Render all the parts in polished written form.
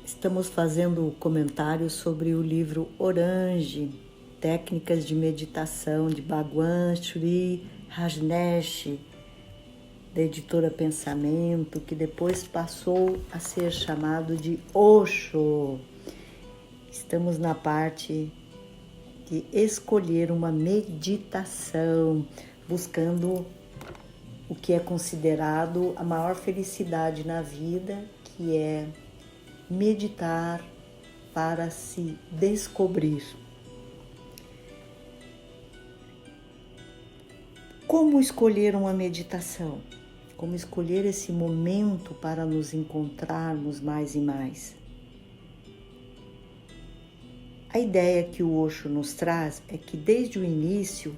Estamos fazendo comentários sobre o livro Orange, Técnicas de Meditação, de Bhagwan Sri Rajneesh, da editora Pensamento, que depois passou a ser chamado de Osho. Estamos na parte de escolher uma meditação, buscando o que é considerado a maior felicidade na vida, que é meditar para se descobrir. Como escolher uma meditação? Como escolher esse momento para nos encontrarmos mais e mais? A ideia que o Osho nos traz é que desde o início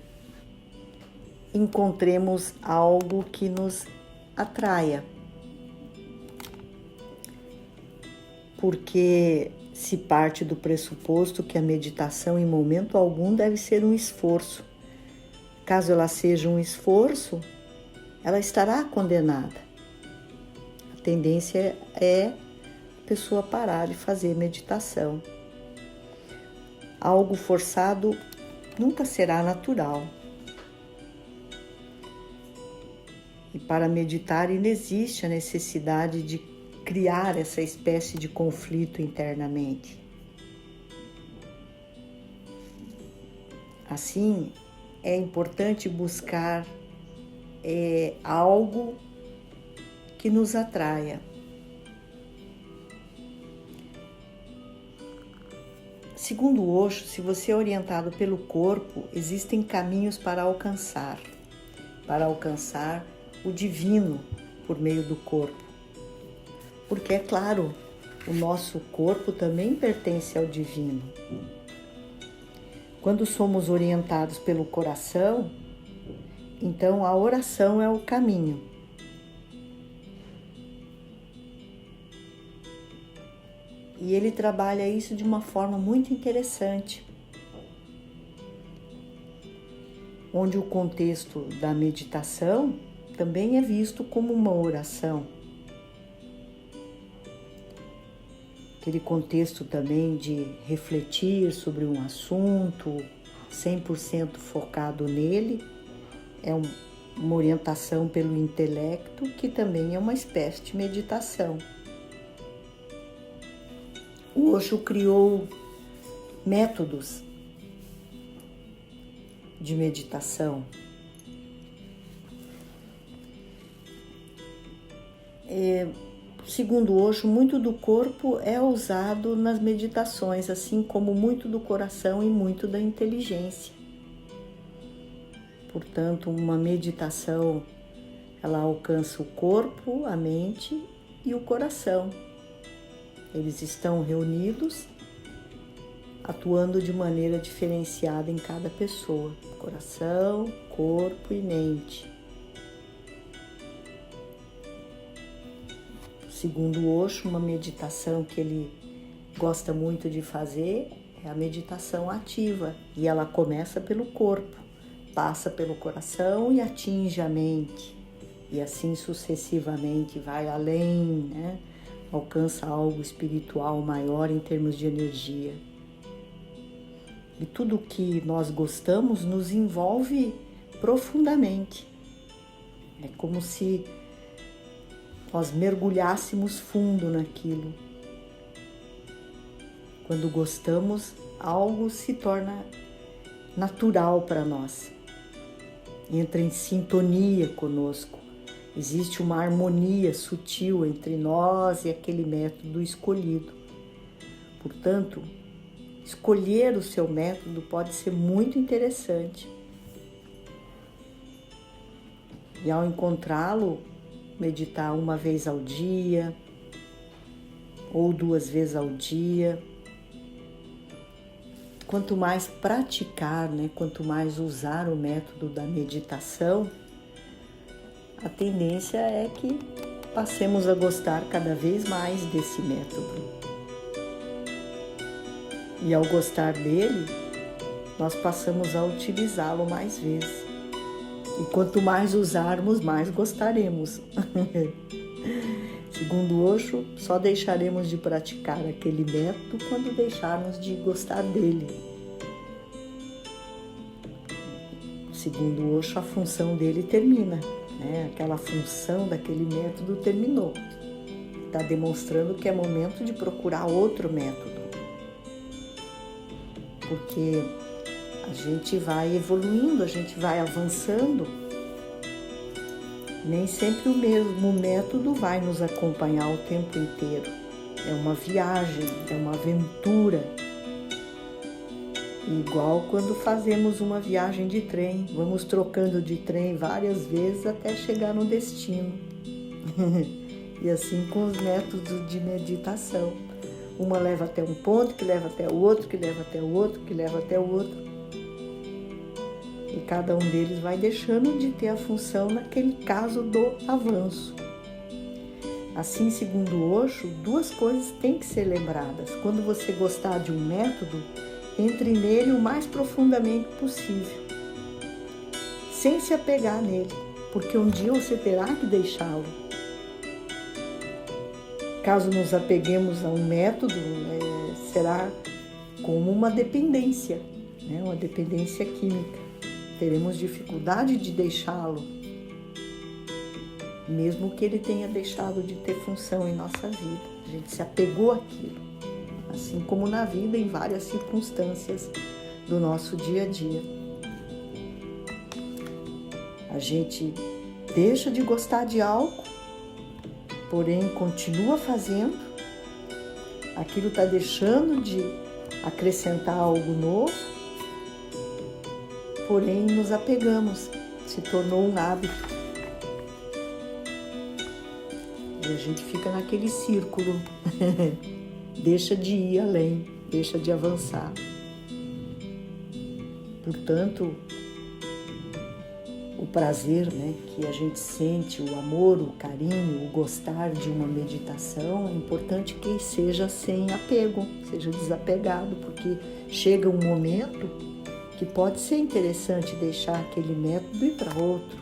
encontremos algo que nos atraia. Porque se parte do pressuposto que a meditação em momento algum deve ser um esforço. Caso ela seja um esforço, ela estará condenada. A tendência é a pessoa parar de fazer meditação. Algo forçado nunca será natural. E para meditar inexiste a necessidade de criar essa espécie de conflito internamente. Assim, é importante buscar algo que nos atraia. Segundo Osho, se você é orientado pelo corpo, existem caminhos para alcançar o divino por meio do corpo. Porque, é claro, o nosso corpo também pertence ao divino. Quando somos orientados pelo coração, então a oração é o caminho. E ele trabalha isso de uma forma muito interessante, onde o contexto da meditação também é visto como uma oração. Aquele contexto também de refletir sobre um assunto 100% focado nele, é uma orientação pelo intelecto, que também é uma espécie de meditação. O Osho criou métodos de meditação. Segundo Osho, muito do corpo é usado nas meditações, assim como muito do coração e muito da inteligência. Portanto, uma meditação, ela alcança o corpo, a mente e o coração. Eles estão reunidos, atuando de maneira diferenciada em cada pessoa: coração, corpo e mente. Segundo Osho, uma meditação que ele gosta muito de fazer é a meditação ativa. E ela começa pelo corpo, passa pelo coração e atinge a mente. E assim sucessivamente vai além, né? Alcança algo espiritual maior em termos de energia. E tudo que nós gostamos nos envolve profundamente. É como se nós mergulhássemos fundo naquilo. Quando gostamos, algo se torna natural para nós. Entra em sintonia conosco. Existe uma harmonia sutil entre nós e aquele método escolhido. Portanto, escolher o seu método pode ser muito interessante. E ao encontrá-lo, meditar uma vez ao dia ou 2 vezes ao dia. Quanto mais praticar, quanto mais usar o método da meditação, a tendência é que passemos a gostar cada vez mais desse método. E ao gostar dele, nós passamos a utilizá-lo mais vezes. E quanto mais usarmos, mais gostaremos. Se segundo Osho, só deixaremos de praticar aquele método quando deixarmos de gostar dele. Segundo Osho, a função dele termina, né? Aquela função daquele método terminou. Está demonstrando que é momento de procurar outro método. Porque a gente vai evoluindo, a gente vai avançando. Nem sempre o mesmo método vai nos acompanhar o tempo inteiro. É uma viagem, é uma aventura. Igual quando fazemos uma viagem de trem, vamos trocando de trem várias vezes até chegar no destino. E assim com os métodos de meditação. Uma leva até um ponto, que leva até o outro, que leva até o outro, que leva até o outro. E cada um deles vai deixando de ter a função naquele caso do avanço. Assim, segundo Osho, duas coisas têm que ser lembradas. Quando você gostar de um método, entre nele o mais profundamente possível, sem se apegar nele, porque um dia você terá que deixá-lo. Caso nos apeguemos a um método, será como uma dependência, né? Uma dependência química. Teremos dificuldade de deixá-lo, mesmo que ele tenha deixado de ter função em nossa vida. A gente se apegou àquilo, assim como na vida, em várias circunstâncias do nosso dia a dia. A gente deixa de gostar de algo, porém continua fazendo, aquilo está deixando de acrescentar algo novo, porém nos apegamos, se tornou um hábito. E a gente fica naquele círculo, deixa de ir além, deixa de avançar. Portanto, o prazer, né, que a gente sente, o amor, o carinho, o gostar de uma meditação, é importante que seja sem apego, seja desapegado, porque chega um momento que pode ser interessante deixar aquele método e ir para outro.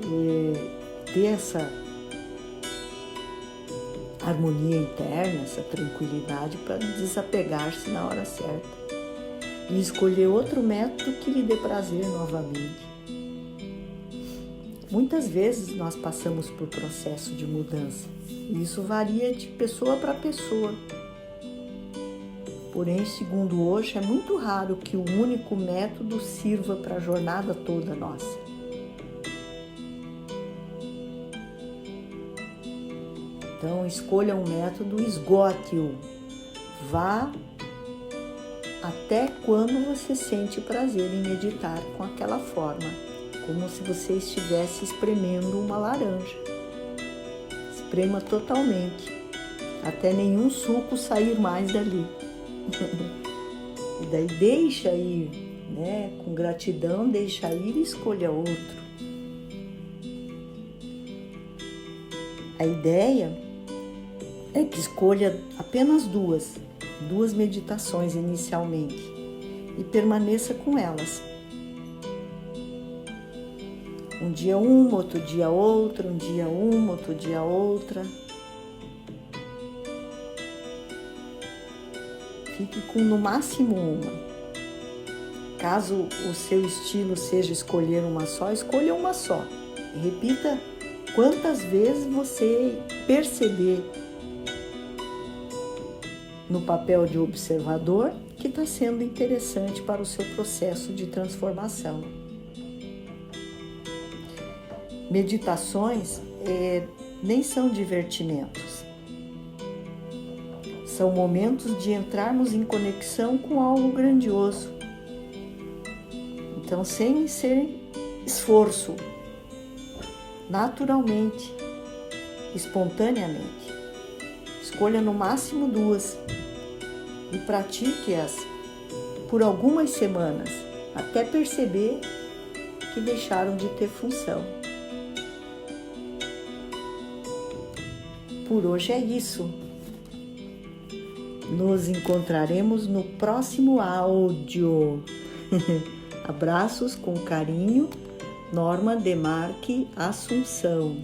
E ter essa harmonia interna, essa tranquilidade para desapegar-se na hora certa. E escolher outro método que lhe dê prazer novamente. Muitas vezes nós passamos por processo de mudança, e isso varia de pessoa para pessoa. Porém, segundo Osho, é muito raro que o único método sirva para a jornada toda nossa. Então, escolha um método, esgote-o, vá até quando você sente prazer em meditar com aquela forma, como se você estivesse espremendo uma laranja. Esprema totalmente, até nenhum suco sair mais dali. E daí deixa ir, né? Com gratidão, deixa ir e escolha outro. A ideia é que escolha apenas duas meditações inicialmente e permaneça com elas. Um dia uma, outro dia outra, um dia uma, outro dia outra. Fique com no máximo uma. Caso o seu estilo seja escolher uma só, escolha uma só. E repita quantas vezes você perceber no papel de observador que está sendo interessante para o seu processo de transformação. Meditações nem são divertimentos. São momentos de entrarmos em conexão com algo grandioso. Então, sem ser esforço, naturalmente, espontaneamente. Escolha no máximo duas e pratique-as por algumas semanas, até perceber que deixaram de ter função. Por hoje é isso. Nos encontraremos no próximo áudio. Abraços com carinho Norma Demarque Assunção.